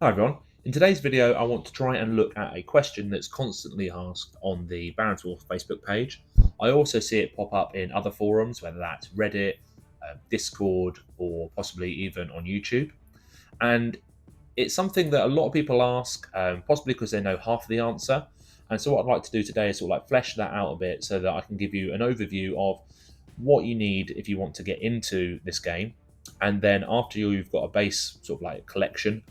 Hi everyone. In today's video, I want to try and look at a question that's constantly asked on the Barons Wolf Facebook page. I also see it pop up in other forums, whether that's Reddit, Discord, or possibly even on YouTube. And it's something that a lot of people ask, possibly because they know half the answer. And so what I'd like to do today is sort of like flesh that out a bit so that I can give you an overview of what you need if you want to get into this game. And then after you've got a base sort of like collection,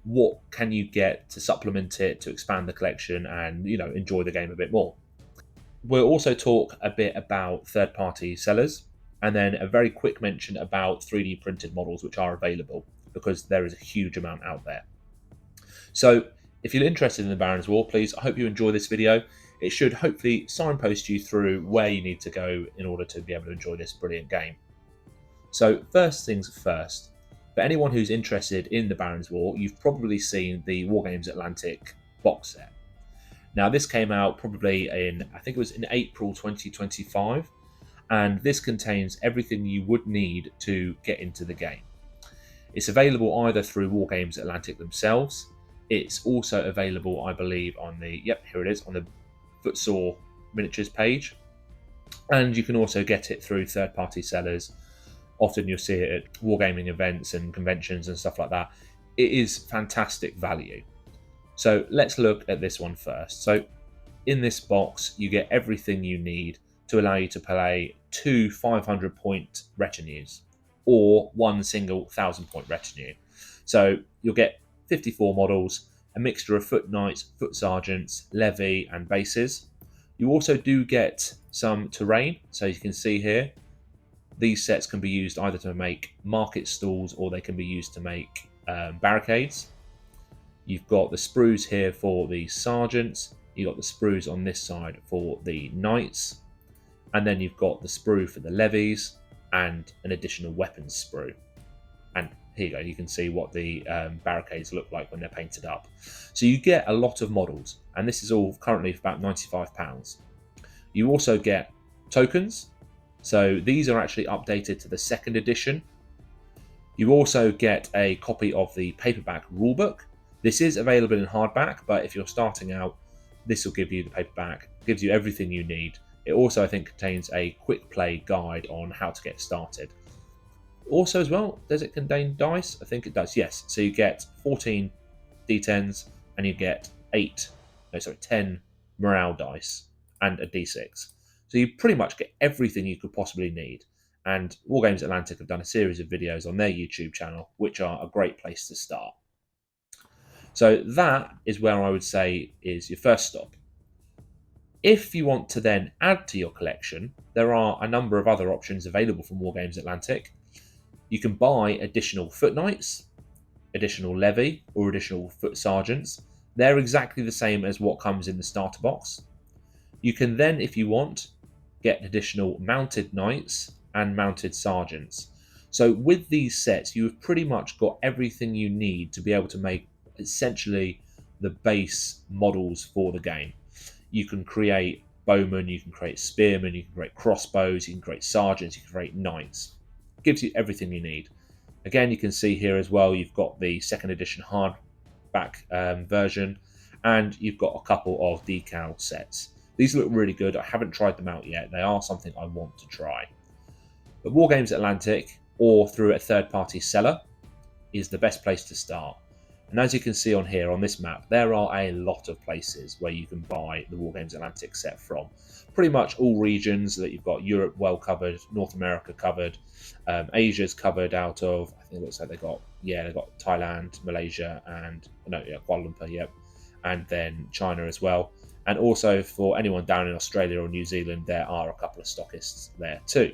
what can you get to supplement it, to expand the collection and, enjoy the game a bit more. We'll also talk a bit about third-party sellers, and then a very quick mention about 3D printed models which are available, because there is a huge amount out there. So if you're interested in the Baron's War, please, I hope you enjoy this video. It should hopefully signpost you through where you need to go in order to be able to enjoy this brilliant game. So first things first, for anyone who's interested in the Baron's War, you've probably seen the Wargames Atlantic box set. Now this came out probably I think it was in April 2025, and this contains everything you would need to get into the game. It's available either through Wargames Atlantic themselves. It's also available, I believe, on the, here it is, on the Footsore Miniatures page. And you can also get it through third-party sellers. Often you'll see it at wargaming events and conventions and stuff like that. It is fantastic value. So let's look at this one first. So in this box, you get everything you need to allow you to play 2 500-point retinues or one single 1,000-point retinue. So you'll get 54 models, a mixture of foot knights, foot sergeants, levy, and bases. You also do get some terrain. So you can see here, these sets can be used either to make market stalls or they can be used to make barricades. You've got the sprues here for the sergeants. You've got the sprues on this side for the knights. And then you've got the sprue for the levies and an additional weapons sprue. And here you go, you can see what the barricades look like when they're painted up. So you get a lot of models, and this is all currently for about £95. You also get tokens. So these are actually updated to the 2nd edition. You also get a copy of the paperback rulebook. This is available in hardback, but if you're starting out, this will give you the paperback, gives you everything you need. It also, I think, contains a quick play guide on how to get started. Also as well, does it contain dice? I think it does, yes. So you get 14 d10s and you get 10 morale dice and a d6. So you pretty much get everything you could possibly need. And Wargames Atlantic have done a series of videos on their YouTube channel, which are a great place to start. So that is where I would say is your first stop. If you want to then add to your collection, there are a number of other options available from Wargames Atlantic. You can buy additional foot knights, additional levy, or additional foot sergeants. They're exactly the same as what comes in the starter box. You can then, if you want, get additional mounted knights and mounted sergeants. So with these sets, you've pretty much got everything you need to be able to make essentially the base models for the game. You can create bowmen, you can create spearmen, you can create crossbows, you can create sergeants, you can create knights. It gives you everything you need. Again, you can see here as well, you've got the 2nd edition hardback version, and you've got a couple of decal sets. These look really good. I haven't tried them out yet. They are something I want to try. But Wargames Atlantic, or through a third-party seller, is the best place to start. And as you can see on here on this map, there are a lot of places where you can buy the Wargames Atlantic set from. Pretty much all regions that you've got Europe well covered, North America covered, Asia's covered out of, I think it looks like they've got Thailand, Malaysia, and Kuala Lumpur, yep, and then China as well. And also for anyone down in Australia or New Zealand, there are a couple of stockists there too.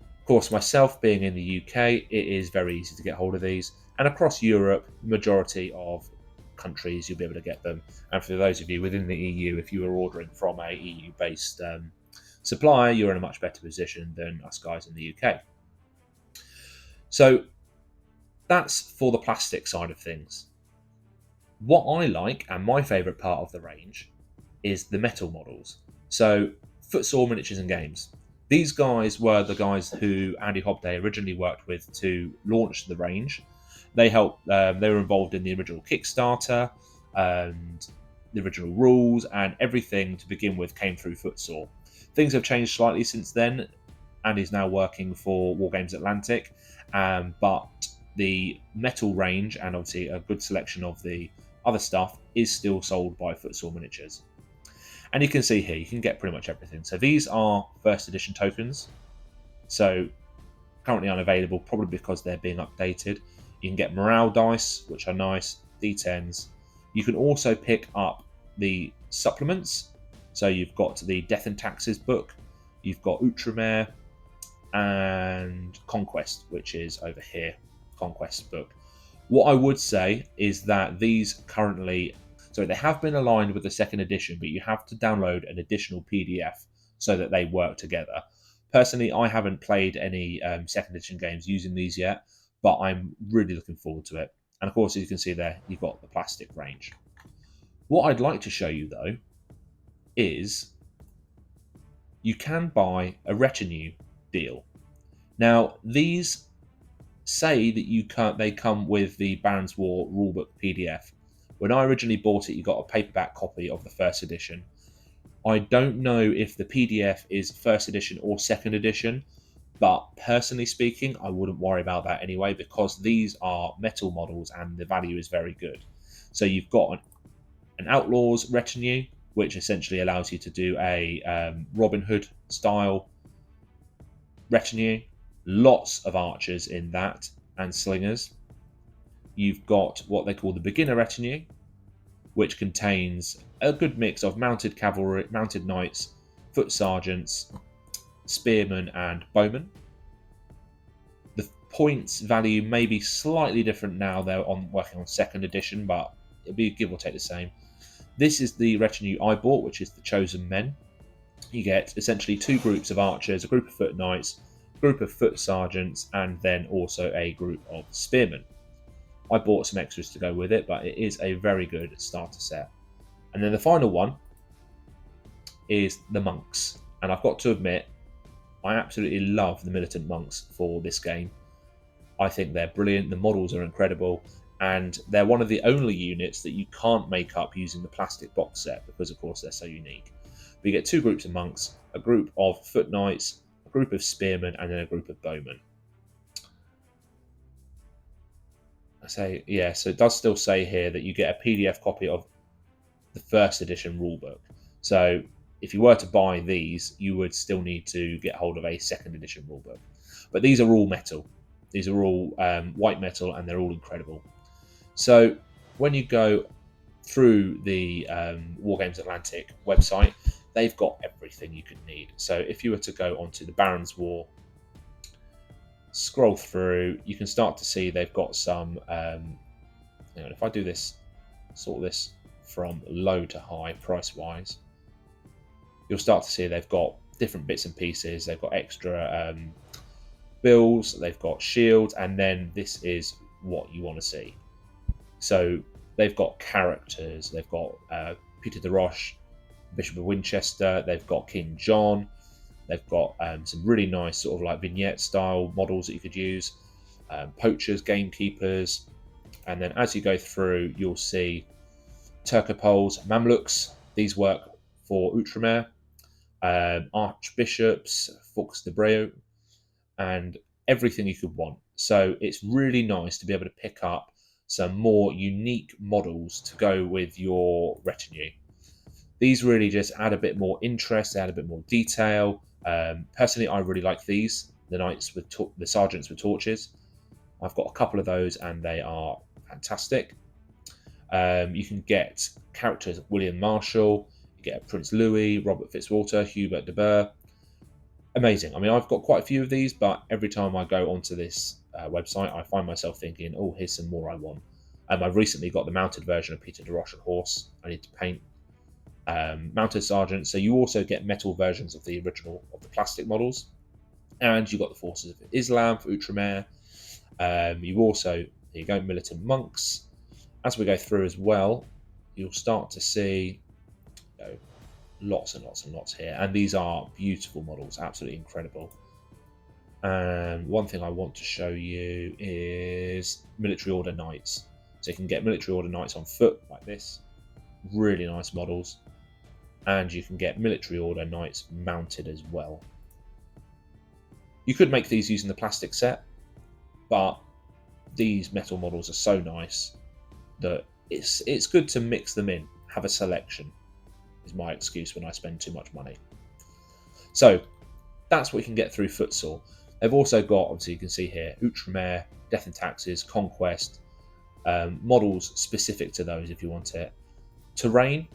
Of course, myself being in the UK, it is very easy to get hold of these. And across Europe, majority of countries, you'll be able to get them. And for those of you within the EU, if you were ordering from a EU-based supplier, you're in a much better position than us guys in the UK. So that's for the plastic side of things. What I like, and my favourite part of the range, is the metal models. So Footsore Miniatures and Games. These guys were the guys who Andy Hobday originally worked with to launch the range. They helped. They were involved in the original Kickstarter, and the original rules, and everything to begin with came through Footsore. Things have changed slightly since then, and is now working for Wargames Atlantic. But the metal range and obviously a good selection of the other stuff is still sold by Footsore Miniatures. And you can see here, you can get pretty much everything. So these are first edition tokens. So currently unavailable, probably because they're being updated. You can get morale dice, which are nice, D10s. You can also pick up the supplements. So you've got the Death and Taxes book, you've got Outremer, and Conquest, which is over here, Conquest book. What I would say is that these currently, so they have been aligned with the second edition, but you have to download an additional PDF so that they work together. Personally, I haven't played any second edition games using these yet, but I'm really looking forward to it. And of course, as you can see there, you've got the plastic range. What I'd like to show you though is you can buy a retinue deal. Now, these say that they come with the Barons War rulebook PDF. When I originally bought it, you got a paperback copy of the first edition. I don't know if the PDF is first edition or second edition, but personally speaking, I wouldn't worry about that anyway, because these are metal models and the value is very good. So you've got an Outlaws retinue, which essentially allows you to do a Robin Hood style retinue. Lots of archers in that and slingers. You've got what they call the beginner retinue, which contains a good mix of mounted cavalry, mounted knights, foot sergeants, spearmen, and bowmen. The points value may be slightly different now. They're working on second edition, but it'll be give or take the same. This is the retinue I bought, which is the Chosen Men. You get essentially two groups of archers, a group of foot knights, a group of foot sergeants, and then also a group of spearmen. I bought some extras to go with it, but it is a very good starter set. And then the final one is the monks. And I've got to admit, I absolutely love the militant monks for this game. I think they're brilliant, the models are incredible, and they're one of the only units that you can't make up using the plastic box set because, of course, they're so unique. But you get two groups of monks, a group of foot knights, a group of spearmen, and then a group of bowmen. So it does still say here that you get a PDF copy of the first edition rulebook. So if you were to buy these, you would still need to get hold of a second edition rulebook. But these are all metal. These are all white metal, and they're all incredible. So when you go through the Wargames Atlantic website, they've got everything you could need. So if you were to go onto the Barons War, scroll through, you can start to see they've got some, if I do this, sort this from low to high price wise, you'll start to see they've got different bits and pieces. They've got extra bills, they've got shields, and then this is what you want to see. So they've got characters, they've got Peter de Roche, Bishop of Winchester, they've got King John, they've got some really nice sort of like vignette style models that you could use, poachers, gamekeepers, and then as you go through, you'll see Turcopoles, Mamluks. These work for Outremer, archbishops, Faux de Breu, and everything you could want. So it's really nice to be able to pick up some more unique models to go with your retinue. These really just add a bit more interest, add a bit more detail. Personally, I really like these, the knights with the sergeants with torches. I've got a couple of those, and they are fantastic. You can get characters William Marshall, you get Prince Louis, Robert Fitzwalter, Hubert de Burgh. Amazing. I mean, I've got quite a few of these, but every time I go onto this website, I find myself thinking, oh, here's some more I want. I've recently got the mounted version of Peter de Roche on horse. I need to paint. Mounted sergeant. So you also get metal versions of the original, of the plastic models. And you've got the forces of Islam for Outremer. You also, here you go, militant monks. As we go through as well, you'll start to see lots and lots and lots here. And these are beautiful models, absolutely incredible. And one thing I want to show you is military order knights. So you can get military order knights on foot like this, really nice models, and you can get military order knights mounted as well. You could make these using the plastic set, but these metal models are so nice that it's good to mix them in, have a selection, is my excuse when I spend too much money. So that's what you can get through Footsore. They've also got, obviously you can see here, Outremer, Death and Taxes, Conquest, models specific to those if you want it. Terrain,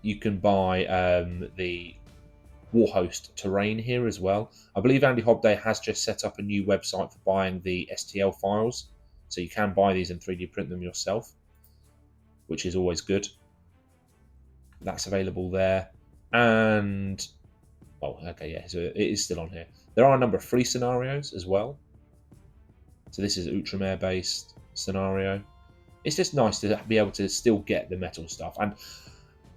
you can buy the Warhost terrain here as well. I believe Andy Hobday has just set up a new website for buying the STL files, so you can buy these and 3D print them yourself, which is always good. That's available there. And oh, okay, yeah, so it is still on here. There are a number of free scenarios as well. So this is Outremer based scenario. It's just nice to be able to still get the metal stuff. And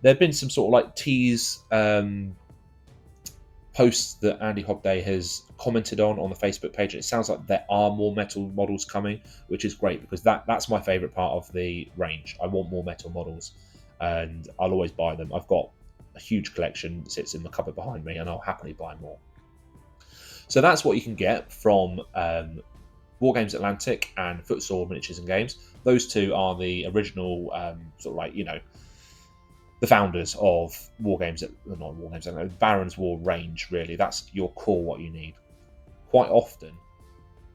there have been some sort of like tease posts that Andy Hobday has commented on the Facebook page. It sounds like there are more metal models coming, which is great because that's my favourite part of the range. I want more metal models, and I'll always buy them. I've got a huge collection that sits in the cupboard behind me, and I'll happily buy more. So that's what you can get from Wargames Atlantic and Footsore Miniatures and Games. Those two are the original sort of like, you know, the founders of Baron's War range, really. That's your core, what you need. Quite often,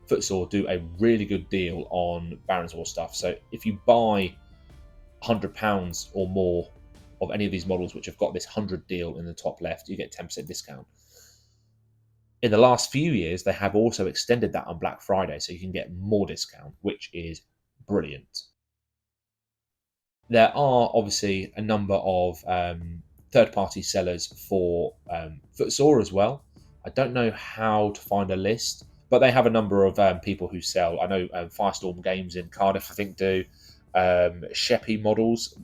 Footsore do a really good deal on Baron's War stuff. So if you buy £100 or more of any of these models, which have got this 100 deal in the top left, you get 10% discount. In the last few years, they have also extended that on Black Friday, so you can get more discount, which is brilliant. There are obviously a number of third-party sellers for Footsore as well. I don't know how to find a list, but they have a number of people who sell. I know Firestorm Games in Cardiff, I think, do. Sheppy Models,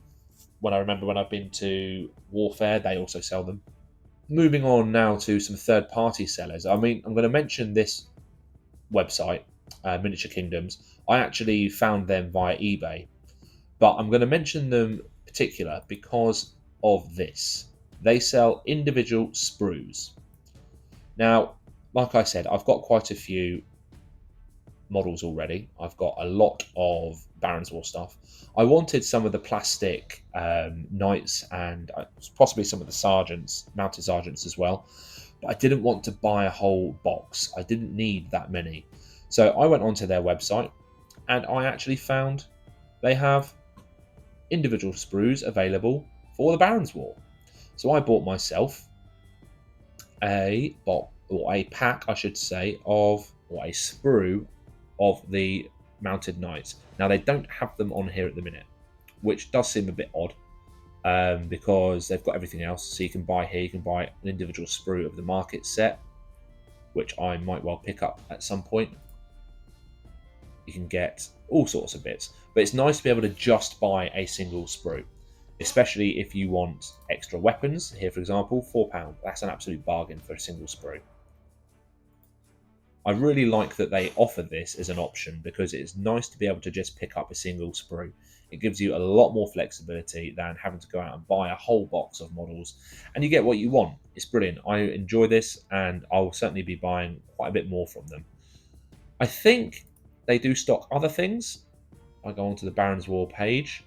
when I've been to Warfare, they also sell them. Moving on now to some third-party sellers. I mean, I'm going to mention this website, Miniature Kingdoms. I actually found them via eBay. But I'm going to mention them particular because of this. They sell individual sprues. Now, like I said, I've got quite a few models already. I've got a lot of Baron's War stuff. I wanted some of the plastic knights and possibly some of the sergeants, mounted sergeants as well. But I didn't want to buy a whole box. I didn't need that many. So I went onto their website and I actually found they have individual sprues available for the Baron's War. So I bought myself a pack, I should say, or a sprue of the mounted knights. Now they don't have them on here at the minute, which does seem a bit odd because they've got everything else. So you can buy here, you can buy an individual sprue of the market set, which I might well pick up at some point. You can get all sorts of bits, but it's nice to be able to just buy a single sprue, especially if you want extra weapons. Here, for example, £4. That's an absolute bargain for a single sprue. I really like that they offer this as an option because it's nice to be able to just pick up a single sprue. It gives you a lot more flexibility than having to go out and buy a whole box of models, and you get what you want. It's brilliant. I enjoy this, and I'll certainly be buying quite a bit more from them. I think they do stock other things. I go onto the Baron's War page.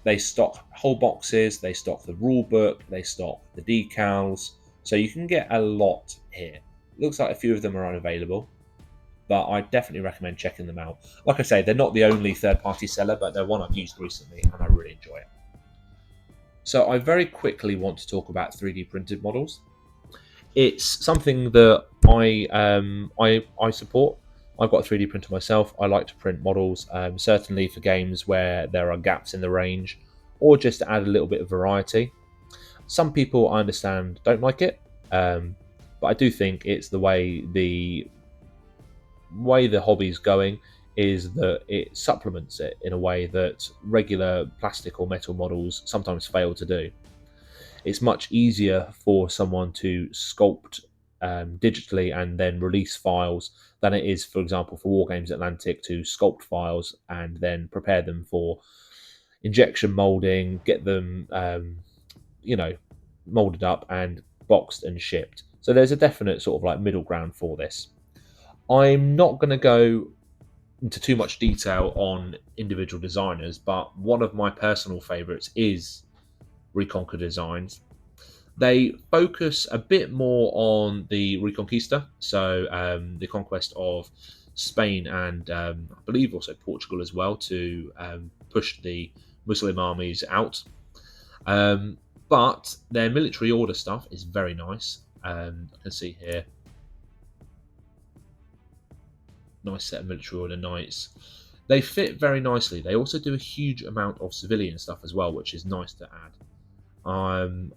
They stock whole boxes, they stock the rule book, they stock the decals. So you can get a lot here. It looks like a few of them are unavailable, but I definitely recommend checking them out. Like I say, they're not the only third-party seller, but they're one I've used recently and I really enjoy it. So I very quickly want to talk about 3D printed models. It's something that I support. I've got a 3D printer myself. I like to print models, certainly for games where there are gaps in the range, or just to add a little bit of variety. Some people, I understand, don't like it, but I do think it's the way the hobby's going is that it supplements it in a way that regular plastic or metal models sometimes fail to do. It's much easier for someone to sculpt digitally and then release files than it is, for example, for Wargames Atlantic to sculpt files and then prepare them for injection molding, get them, molded up and boxed and shipped. So there's a definite sort of like middle ground for this. I'm not going to go into too much detail on individual designers, but one of my personal favorites is Reconquer Designs. They focus a bit more on the Reconquista, so the conquest of Spain and I believe also Portugal as well, to push the Muslim armies out. But their military order stuff is very nice. I can see here, nice set of military order knights. They fit very nicely. They also do a huge amount of civilian stuff as well, which is nice to add.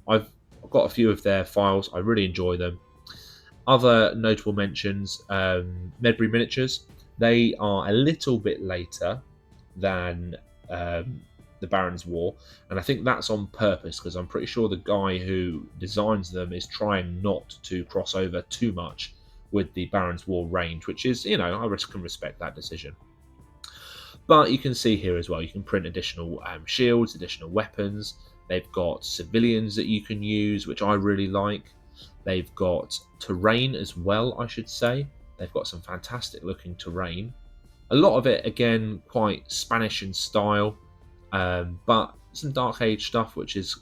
I've got a few of their files. I really enjoy them. Other notable mentions, Medbury Miniatures. They are a little bit later than the Baron's War, and I think that's on purpose because I'm pretty sure the guy who designs them is trying not to cross over too much with the Baron's War range, which is, I can respect that decision. But you can see here as well, you can print additional shields, additional weapons. They've got civilians that you can use, which I really like. They've got terrain as well, I should say. They've got some fantastic looking terrain. A lot of it, again, quite Spanish in style, but some Dark Age stuff which is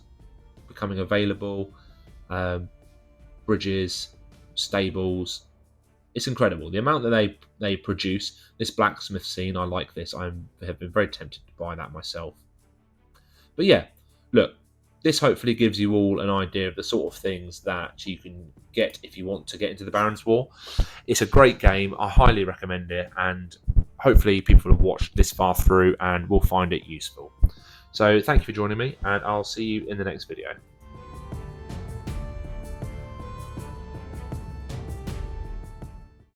becoming available. Bridges, stables. It's incredible. The amount that they produce, this blacksmith scene, I like this. I have been very tempted to buy that myself. But yeah, look, this hopefully gives you all an idea of the sort of things that you can get if you want to get into the Baron's War. It's a great game. I highly recommend it, and hopefully people have watched this far through and will find it useful. So thank you for joining me, and I'll see you in the next video.